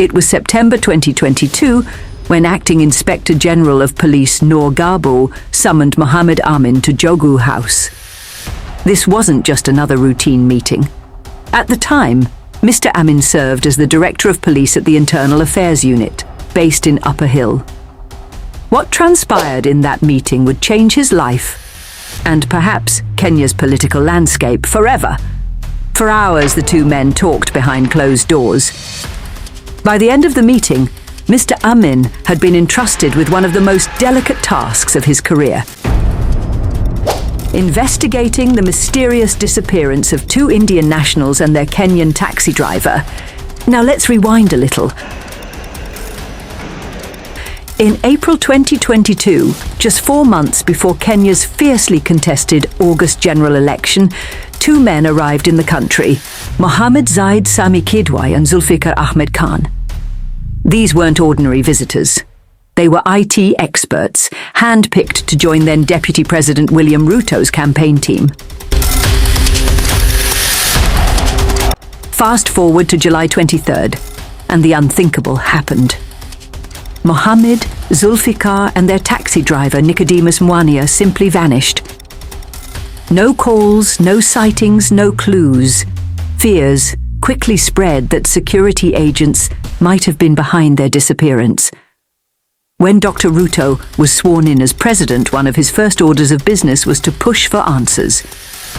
It was September 2022 when Acting Inspector General of Police Noor Gabo summoned Mohammed Amin to Jogu House. This wasn't just another routine meeting. At the time, Mr. Amin served as the Director of Police at the Internal Affairs Unit, based in Upper Hill. What transpired in that meeting would change his life, and perhaps Kenya's political landscape, forever. For hours, the two men talked behind closed doors. By the end of the meeting, Mr. Amin had been entrusted with one of the most delicate tasks of his career: investigating the mysterious disappearance of two Indian nationals and their Kenyan taxi driver. Now let's rewind a little. In April 2022, just 4 months before Kenya's fiercely contested August general election, two men arrived in the country: Mohammed Zaid Sami Kidwai and Zulfikar Ahmed Khan. These weren't ordinary visitors. They were IT experts, handpicked to join then Deputy President William Ruto's campaign team. Fast forward to July 23rd, and the unthinkable happened. Mohammed, Zulfikar and their taxi driver Nicodemus Mwania simply vanished. No calls, no sightings, no clues. Fears quickly spread that security agents might have been behind their disappearance. When Dr. Ruto was sworn in as president, one of his first orders of business was to push for answers.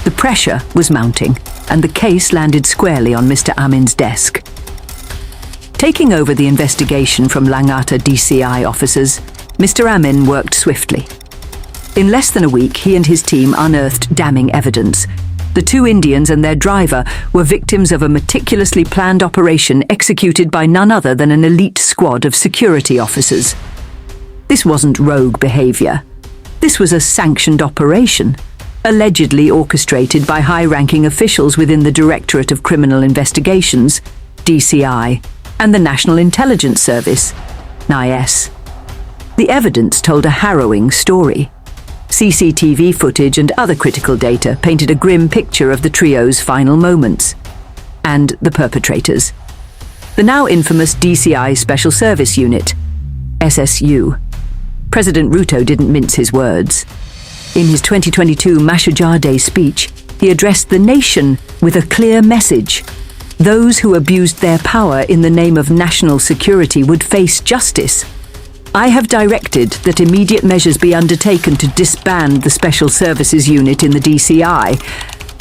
The pressure was mounting, and the case landed squarely on Mr. Amin's desk. Taking over the investigation from Langata DCI officers, Mr. Amin worked swiftly. In less than a week, he and his team unearthed damning evidence. The two Indians and their driver were victims of a meticulously planned operation executed by none other than an elite squad of security officers. This wasn't rogue behavior. This was a sanctioned operation, allegedly orchestrated by high-ranking officials within the Directorate of Criminal Investigations, DCI, and the National Intelligence Service, NIS. The evidence told a harrowing story. CCTV footage and other critical data painted a grim picture of the trio's final moments. And the perpetrators. The now infamous DCI Special Service Unit, SSU. President Ruto didn't mince his words. In his 2022 Mashujaa Day speech, he addressed the nation with a clear message. Those who abused their power in the name of national security would face justice. I have directed that immediate measures be undertaken to disband the Special Services Unit in the DCI,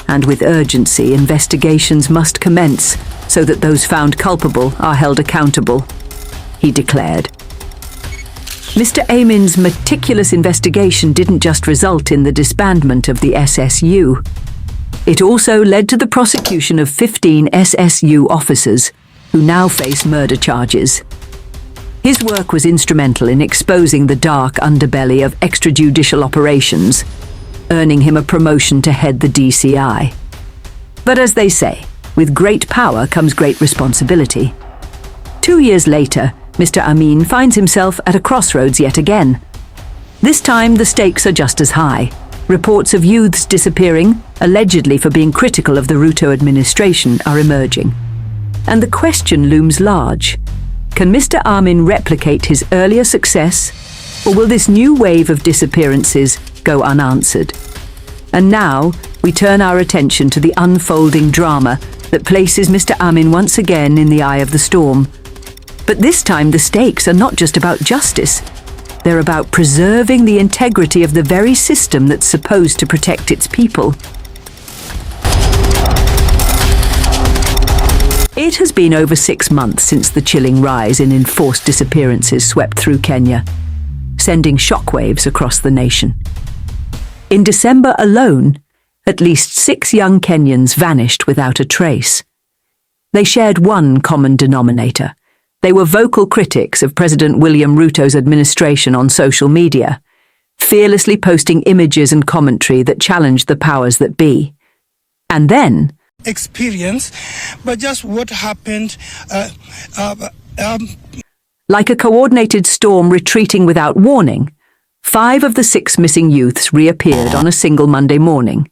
and with urgency, investigations must commence so that those found culpable are held accountable, he declared. Mr. Amin's meticulous investigation didn't just result in the disbandment of the SSU. It also led to the prosecution of 15 SSU officers, who now face murder charges. His work was instrumental in exposing the dark underbelly of extrajudicial operations, earning him a promotion to head the DCI. But as they say, with great power comes great responsibility. 2 years later, Mr. Amin finds himself at a crossroads yet again. This time, the stakes are just as high. Reports of youths disappearing, allegedly for being critical of the Ruto administration, are emerging. And the question looms large. Can Mr. Amin replicate his earlier success, or will this new wave of disappearances go unanswered? And now, we turn our attention to the unfolding drama that places Mr. Amin once again in the eye of the storm. But this time, the stakes are not just about justice. They're about preserving the integrity of the very system that's supposed to protect its people. It has been over 6 months since the chilling rise in enforced disappearances swept through Kenya, sending shockwaves across the nation. In December alone, at least 6 young Kenyans vanished without a trace. They shared one common denominator. They were vocal critics of President William Ruto's administration on social media, fearlessly posting images and commentary that challenged the powers that be. And then, experience, but just what happened. Like a coordinated storm retreating without warning, 5 of the 6 missing youths reappeared on a single Monday morning.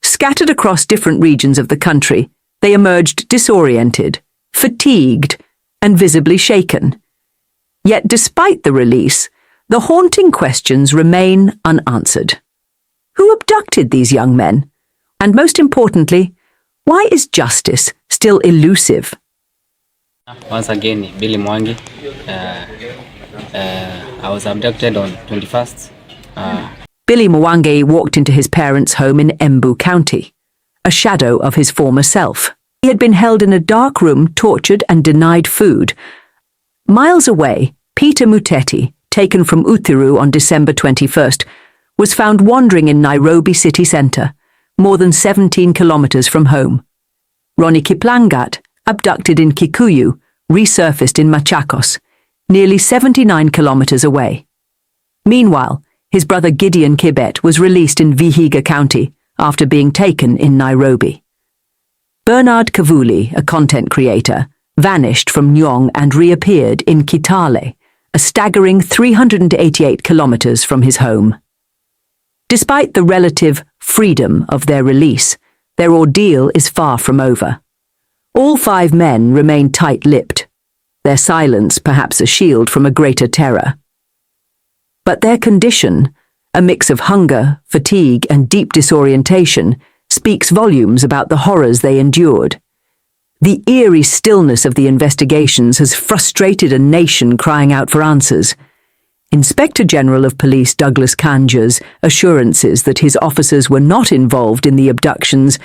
Scattered across different regions of the country, they emerged disoriented, fatigued, and visibly shaken. Yet despite the release, the haunting questions remain unanswered. Who abducted these young men? And most importantly, why is justice still elusive? Once again, Billy Mwangi. I was abducted on 21st. Billy Mwangi walked into his parents' home in Embu County, a shadow of his former self. He had been held in a dark room, tortured and denied food. Miles away, Peter Muteti, taken from Uthiru on December 21st, was found wandering in Nairobi city centre, more than 17 kilometres from home. Ronnie Kiplangat, abducted in Kikuyu, resurfaced in Machakos, nearly 79 kilometres away. Meanwhile, his brother Gideon Kibet was released in Vihiga County after being taken in Nairobi. Bernard Kavuli, a content creator, vanished from Nyong and reappeared in Kitale, a staggering 388 kilometres from his home. Despite the relative freedom of their release, their ordeal is far from over. All 5 men remain tight-lipped, their silence perhaps a shield from a greater terror. But their condition, a mix of hunger, fatigue, and deep disorientation, speaks volumes about the horrors they endured. The eerie stillness of the investigations has frustrated a nation crying out for answers. Inspector General of Police Douglas Kanja's assurances that his officers were not involved in the abductions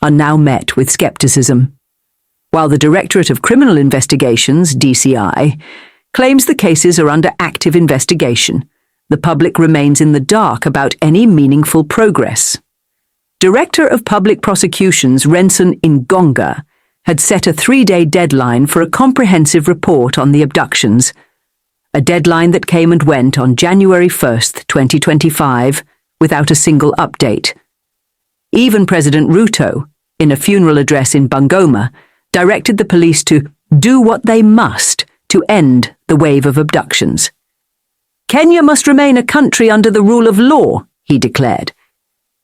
are now met with skepticism, while the Directorate of Criminal Investigations, DCI, claims the cases are under active investigation. The public remains in the dark about any meaningful progress. Director of Public Prosecutions Renson Ingonga had set a 3-day deadline for a comprehensive report on the abductions, a deadline that came and went on January 1st, 2025, without a single update. Even President Ruto, in a funeral address in Bungoma, directed the police to do what they must to end the wave of abductions. Kenya must remain a country under the rule of law, he declared.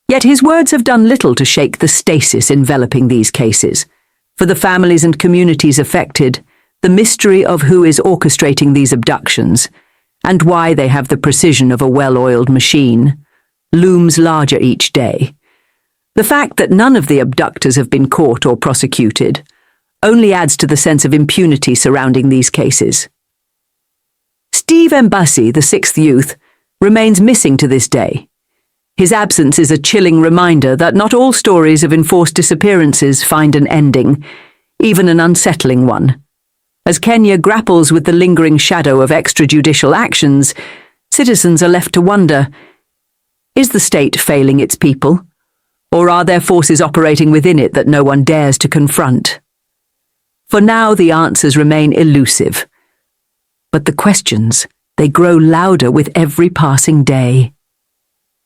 Yet his words have done little to shake the stasis enveloping these cases. For the families and communities affected, the mystery of who is orchestrating these abductions, and why they have the precision of a well-oiled machine, looms larger each day. The fact that none of the abductors have been caught or prosecuted only adds to the sense of impunity surrounding these cases. Steve Mbasi, the 6th youth, remains missing to this day. His absence is a chilling reminder that not all stories of enforced disappearances find an ending, even an unsettling one. As Kenya grapples with the lingering shadow of extrajudicial actions, citizens are left to wonder, is the state failing its people? Or are there forces operating within it that no one dares to confront? For now, the answers remain elusive. But the questions, they grow louder with every passing day.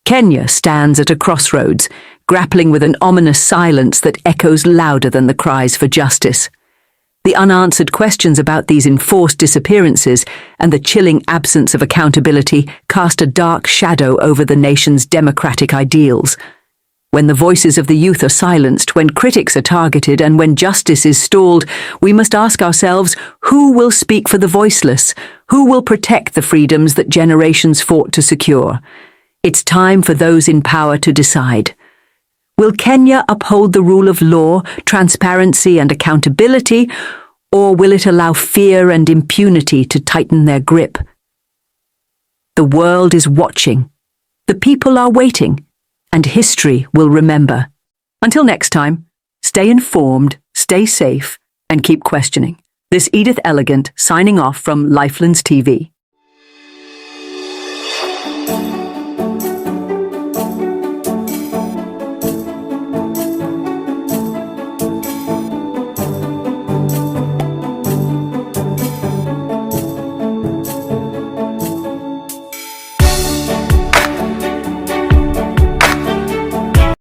Kenya stands at a crossroads, grappling with an ominous silence that echoes louder than the cries for justice. The unanswered questions about these enforced disappearances and the chilling absence of accountability cast a dark shadow over the nation's democratic ideals. When the voices of the youth are silenced, when critics are targeted, and when justice is stalled, we must ask ourselves, who will speak for the voiceless? Who will protect the freedoms that generations fought to secure? It's time for those in power to decide. Will Kenya uphold the rule of law, transparency and accountability, or will it allow fear and impunity to tighten their grip? The world is watching. The people are waiting. And history will remember. Until next time, stay informed, stay safe, and keep questioning. This Edith Elegant signing off from Lifelines TV.